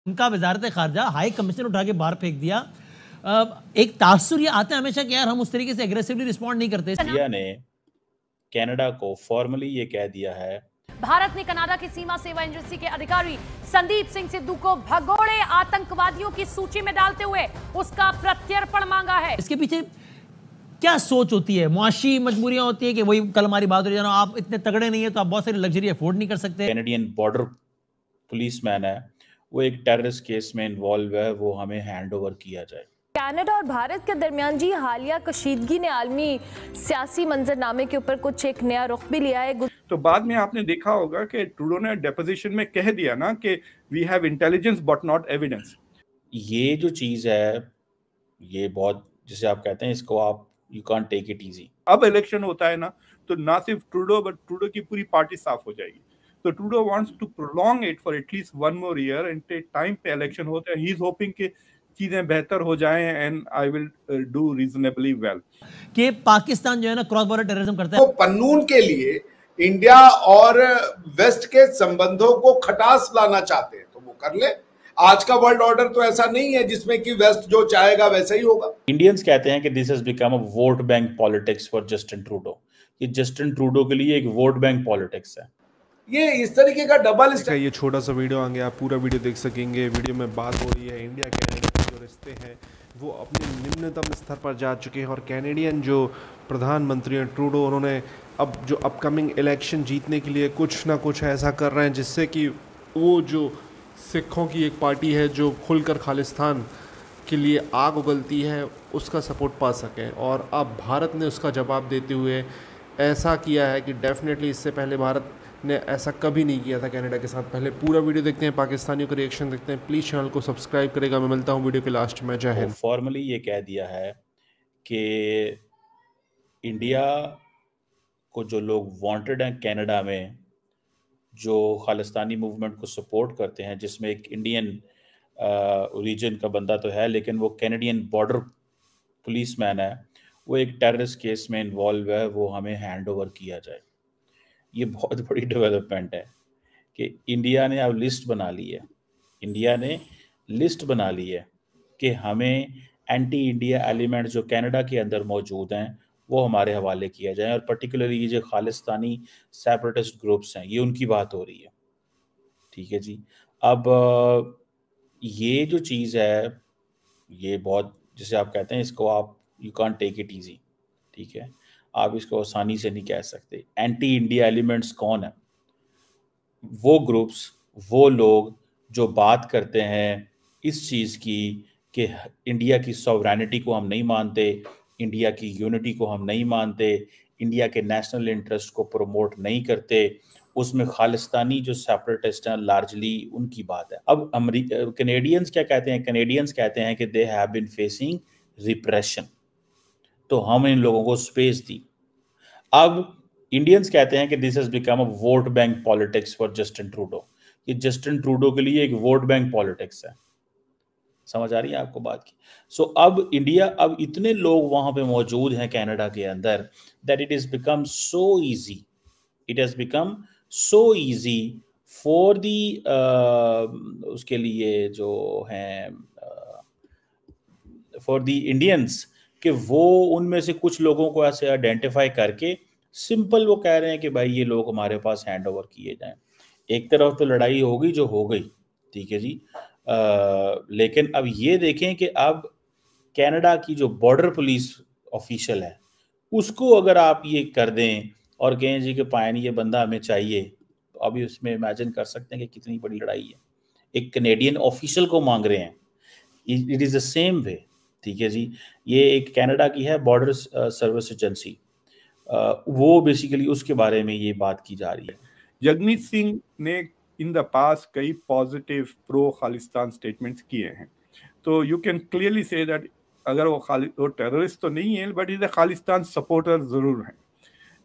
उनका वजारत खारजा high commissioner उठा के बाहर फेंक दिया। एक तासुर ये आता है हमेशा कि यार हम उस तरीके से एग्रेसिवली रिस्पॉन्ड नहीं करते। इंडिया ने कनाडा को फॉर्मली ये कह दिया है, भारत ने कनाडा की सीमा सेवा एजेंसी के अधिकारी संदीप सिंह सिद्धू को भगोड़े आतंकवादियों की सूची में डालते हुए उसका प्रत्यर्पण मांगा है। इसके पीछे क्या सोच होती है? मुआशी मजबूरियां होती है कि वही कल हमारी बात हो रही है, आप इतने तगड़े नहीं है तो आप बहुत सारी लग्जरी अफोर्ड नहीं कर सकते। कैनेडियन बॉर्डर पुलिसमैन है, वो एक टेररिस्ट केस में इन्वॉल्व है, वो हमें हैंड ओवर किया जाए। कनाडा और भारत के दरमियान जी हालिया कशीदगी ने आलमी सियासी मंजरनामे के ऊपर कुछ एक नया रुख भी लिया है। तो बाद में आपने देखा होगा कि ट्रूडो ने डेपोजिशन में कह दिया ना कि we have intelligence but not evidence. ये जो चीज है, ये बहुत, जिसे आप कहते हैं, इसको आप you can't take it easy. अब इलेक्शन होता है ना, तो ना सिर्फ ट्रूडो बट ट्रूडो की पूरी पार्टी साफ हो जाएगी। तो Trudeau wants to prolong it for at least 1 more year and time पे इलेक्शन होता है। ही इज होपिंग कि चीजें बेहतर हो जाएं and I will do reasonably well. कि पाकिस्तान जो है ना क्रॉस बॉर्डर टेररिज्म करता है। तो पन्नून के लिए इंडिया और वेस्ट के संबंधों को खटास लाना चाहते हैं तो वो कर ले। आज का वर्ल्ड ऑर्डर तो ऐसा नहीं है जिसमें कि वेस्ट जो चाहेगा वैसा ही होगा। इंडियंस कहते हैं कि this has become a vote bank politics for Justin Trudeau. ये जस्टिन ट्रूडो के लिए एक वोट बैंक पॉलिटिक्स है। ये इस तरीके का डबल स्टैंडर्ड। ये छोटा सा वीडियो आगे आप पूरा वीडियो देख सकेंगे। वीडियो में बात हो रही है इंडिया कनाडा के जो रिश्ते हैं वो अपने निम्नतम स्तर पर जा चुके हैं और कैनेडियन जो प्रधानमंत्री हैं ट्रूडो, उन्होंने अब जो अपकमिंग इलेक्शन जीतने के लिए कुछ ना कुछ ऐसा कर रहे हैं जिससे कि वो जो सिखों की एक पार्टी है जो खुलकर खालिस्तान के लिए आग उगलती है उसका सपोर्ट पा सकें। और अब भारत ने उसका जवाब देते हुए ऐसा किया है कि डेफिनेटली इससे पहले भारत ने ऐसा कभी नहीं किया था कनाडा के साथ। पहले पूरा वीडियो देखते हैं, पाकिस्तानियों का रिएक्शन देखते हैं। प्लीज़ चैनल को सब्सक्राइब करेगा। मैं मिलता हूँ वीडियो के लास्ट में। जय हिंद। फॉर्मली ये कह दिया है कि इंडिया को जो लोग वांटेड हैं कनाडा में, जो खालिस्तानी मूवमेंट को सपोर्ट करते हैं, जिसमें एक इंडियन ओरिजिन का बंदा तो है लेकिन वो कैनेडियन बॉर्डर पुलिसमैन है, वो एक टेररिस्ट केस में इन्वॉल्व है, वो हमें हैंड ओवर किया जाए। ये बहुत बड़ी डेवलपमेंट है कि इंडिया ने अब लिस्ट बना ली है। इंडिया ने लिस्ट बना ली है कि हमें एंटी इंडिया एलिमेंट्स जो कनाडा के अंदर मौजूद हैं वो हमारे हवाले किया जाए। और पर्टिकुलरली ये जो खालिस्तानी सेपरेटिस्ट ग्रुप्स हैं, ये उनकी बात हो रही है। ठीक है जी। अब ये जो चीज़ है, ये बहुत, जिसे आप कहते हैं, इसको आप you can't take it easy. ठीक है, आप इसको आसानी से नहीं कह सकते। एंटी इंडिया एलिमेंट्स कौन है? वो ग्रुप्स, वो लोग जो बात करते हैं इस चीज़ की कि इंडिया की सॉवरेनिटी को हम नहीं मानते, इंडिया की यूनिटी को हम नहीं मानते, इंडिया के नेशनल इंटरेस्ट को प्रमोट नहीं करते, उसमें खालिस्तानी जो सेपरेटिस्ट हैं लार्जली उनकी बात है। अब कैनेडियंस क्या कहते हैं? कैनेडियंस कहते हैं कि they have been facing repression, तो हम इन लोगों को स्पेस दी। अब इंडियंस कहते हैं कि this has become a vote bank politics for Justin Trudeau. ये जस्टिन ट्रूडो के लिए एक वोट बैंक पॉलिटिक्स है। समझ आ रही है आपको बात की? सो अब इंडिया, अब इतने लोग वहां पे मौजूद हैं कनाडा के अंदर that it is become so easy, it has become so easy for the उसके लिए जो हैं फॉर दी इंडियंस कि वो उनमें से कुछ लोगों को ऐसे आइडेंटिफाई करके सिंपल वो कह रहे हैं कि भाई ये लोग हमारे पास हैंड ओवर किए जाएं। एक तरफ तो लड़ाई होगी जो हो गई, ठीक है जी, लेकिन अब ये देखें कि अब कनाडा की जो बॉर्डर पुलिस ऑफिशियल है उसको अगर आप ये कर दें और कहें जी कि पायन ये बंदा हमें चाहिए, तो अभी उसमें इमेजिन कर सकते हैं कि कितनी बड़ी लड़ाई है। एक कैनेडियन ऑफिशियल को मांग रहे हैं, it is the same way. ठीक है जी, ये एक कनाडा की है बॉर्डर सर्विस एजेंसी, वो बेसिकली उसके बारे में ये बात की जा रही है। जगमीत सिंह ने इन द पास्ट कई पॉजिटिव प्रो खालिस्तान स्टेटमेंट्स किए हैं, तो you can clearly say that अगर वो टेररिस्ट तो नहीं है but is a Khalistan supporter जरूर हैं।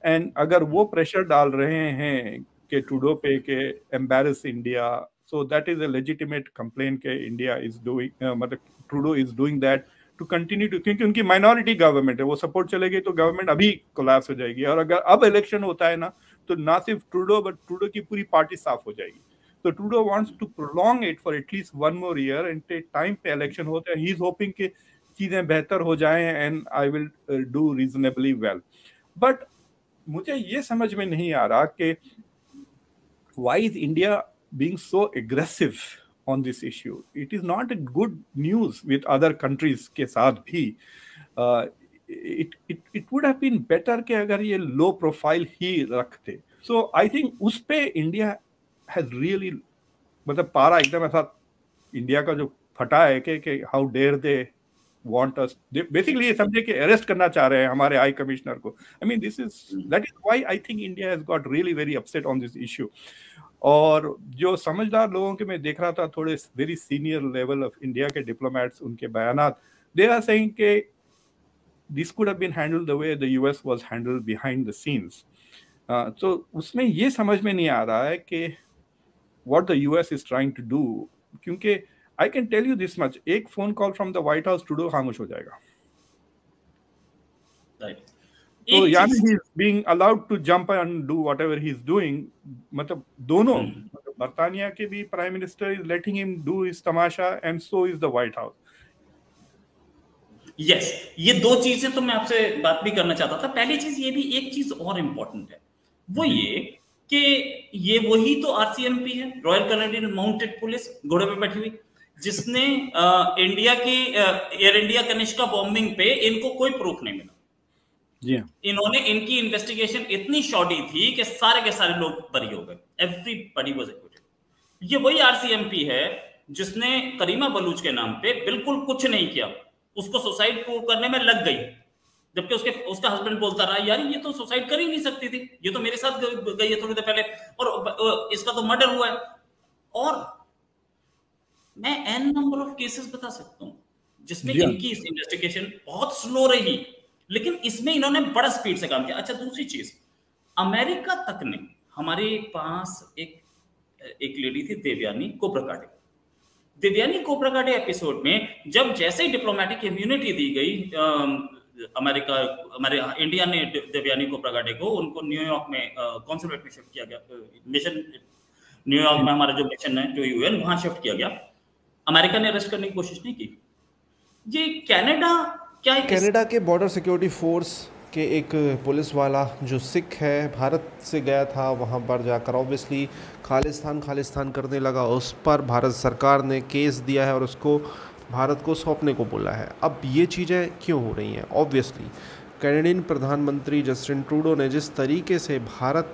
एंड अगर वो प्रेशर डाल रहे हैं कि ट्रूडो पे के embarrass India, so that is a legitimate complain के इंडिया इज डूइंग, मतलब Trudeau is doing that to continue to, क्योंकि उनकी माइनॉरिटी गवर्नमेंट है, वो सपोर्ट चलेगी तो गवर्नमेंट अभी कोलैप्स हो जाएगी। और अगर अब इलेक्शन होता है ना, तो ना सिर्फ ट्रूडो बट ट्रूडो की पूरी पार्टी साफ हो जाएगी। तो Trudeau wants to prolong it for at least 1 more year and time पे इलेक्शन होते हैं, ही इज होपिंग कि चीजें बेहतर हो जाएं and I will do reasonably well. But मुझे ये समझ में नहीं आ रहा कि why is India being so aggressive on this issue? It is not a good news with other countries के साथ भी। It would have been better कि अगर ये low profile ही रखते। So I think उस पे India has really, मतलब पारा एकदम ऐसा इंडिया का जो फटा है कि how dare they want us, basically ये समझे कि अरेस्ट करना चाह रहे हैं हमारे हाई कमिश्नर को। I mean that is why I think India has got really very upset on this issue। और जो समझदार लोगों के मैं देख रहा था, थोड़े very senior level of India के डिप्लोमेट्स, उनके बयानात, they are saying कि this could have been handled the way the US was handled behind the scenes। तो उसमें ये समझ में नहीं आ रहा है कि what the US is trying to do, क्योंकि I can tell you this much, एक phone call from the white house Trudeau खामोश हो जाएगा। तो यानी he is being allowed to jump and do whatever he is doing। मतलब दोनों, मतलब बर्तानिया के भी prime minister is letting him do his Tamasha and so is the White House। Yes, ये दो चीजें तो मैं आपसे बात भी करना चाहता था। पहली चीज ये भी, एक चीज और इम्पोर्टेंट है, वो ये कि ये वही तो आरसीएमपी है, रॉयल कैनेडियन माउंटेड पुलिस, घोड़े पे बैठी हुई, जिसने इंडिया की एयर इंडिया कनिष्का बॉम्बिंग पे इनको कोई प्रूफ नहीं मिला। जी, इन्होंने, इनकी इन्वेस्टिगेशन इतनी शॉर्टी थी कि सारे के सारे लोग बरी हो गए, एवरीबॉडी वाज एक्विटेड। ये वही आरसीएमपी है जिसने करीमा बलूच के नाम पे बिल्कुल कुछ नहीं किया, उसको सुसाइड प्रूव करने में लग गई, जबकि उसका हस्बैंड बोलता रहा यार ये तो सुसाइड कर ही नहीं सकती थी, ये तो मेरे साथ गई है थोड़ी देर पहले, और इसका तो मर्डर हुआ है। और मैं एन नंबर ऑफ केसेस बता सकता हूं जिसमें इनकी इन्वेस्टिगेशन बहुत स्लो रही, लेकिन इसमें इन्होंने बड़ा स्पीड से काम किया। अच्छा, दूसरी चीज, अमेरिका तक ने, हमारे पास एक लेडी थी देवयानी कोपरगाडे। देवयानी कोपरगाडे एपिसोड में जब जैसे ही डिप्लोमेटिक इम्यूनिटी दी गई, हमारे इंडिया ने देवयानी कोपरगाडे को, उनको न्यूयॉर्क में कॉन्सुलेट में शिफ्ट किया गया, मिशन न्यूयॉर्क में हमारा जो मिशन है जो यूएन, वहां शिफ्ट किया गया। अमेरिका ने अरेस्ट करने की कोशिश नहीं की। ये कनाडा के बॉर्डर सिक्योरिटी फोर्स के एक पुलिस वाला जो सिख है, भारत से गया था, वहाँ पर जाकर ऑब्वियसली खालिस्तान करने लगा, उस पर भारत सरकार ने केस दिया है और उसको भारत को सौंपने को बोला है। अब ये चीज़ें क्यों हो रही हैं? ऑब्वियसली कैनेडियन प्रधानमंत्री जस्टिन ट्रूडो ने जिस तरीके से भारत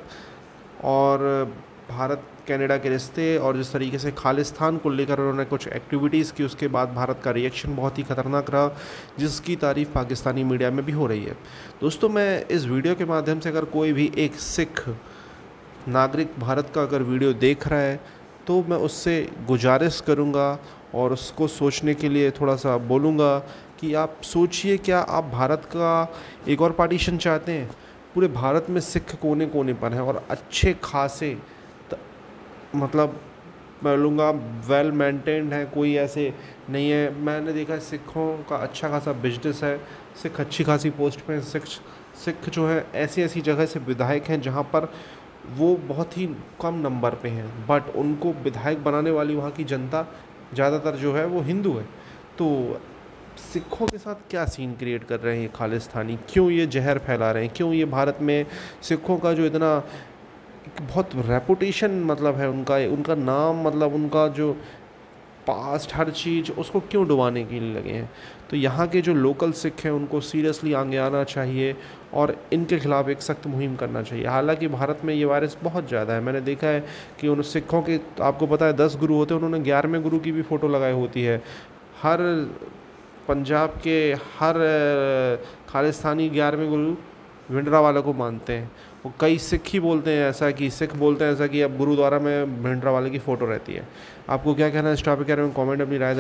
कनाडा के रिश्ते और जिस तरीके से खालिस्तान को लेकर उन्होंने कुछ एक्टिविटीज़ की, उसके बाद भारत का रिएक्शन बहुत ही ख़तरनाक रहा, जिसकी तारीफ़ पाकिस्तानी मीडिया में भी हो रही है। दोस्तों, मैं इस वीडियो के माध्यम से, अगर कोई भी एक सिख नागरिक भारत का अगर वीडियो देख रहा है, तो मैं उससे गुजारिश करूँगा और उसको सोचने के लिए थोड़ा सा बोलूँगा कि आप सोचिए, क्या आप भारत का एक और पार्टीशन चाहते हैं? पूरे भारत में सिख कोने कोने पर हैं और अच्छे खासे, मतलब मैं बोलूँगा वेल मेंटेन्ड है, कोई ऐसे नहीं है। मैंने देखा है सिखों का अच्छा खासा बिजनेस है, सिख अच्छी खासी पोस्ट पे हैं, सिख जो है ऐसी जगह से विधायक हैं जहाँ पर वो बहुत ही कम नंबर पे हैं, बट उनको विधायक बनाने वाली वहाँ की जनता ज़्यादातर जो है वो हिंदू है। तो सिखों के साथ क्या सीन क्रिएट कर रहे हैं ये खालिस्तानी? क्यों ये जहर फैला रहे हैं? क्यों ये भारत में सिखों का जो इतना बहुत रेपुटेशन, मतलब है उनका नाम, मतलब उनका जो पास्ट, हर चीज़, उसको क्यों डुबाने के लिए लगे हैं? तो यहाँ के जो लोकल सिख हैं उनको सीरियसली आगे आना चाहिए और इनके खिलाफ़ एक सख्त मुहिम करना चाहिए। हालांकि भारत में ये वायरस बहुत ज़्यादा है, मैंने देखा है कि उन सिखों के, आपको पता है 10 गुरु होते हैं, उन्होंने 11वें गुरु की भी फ़ोटो लगाई होती है। हर पंजाब के हर खालिस्तानी 11वें गुरु भिंडरावाला को मानते हैं। वो कई सिख ही बोलते हैं ऐसा, कि सिख बोलते हैं ऐसा कि अब गुरुद्वारा में भिंडरावाले की फ़ोटो रहती है। आपको क्या कहना है इस टॉपिक के बारे में? कमेंट अपनी राय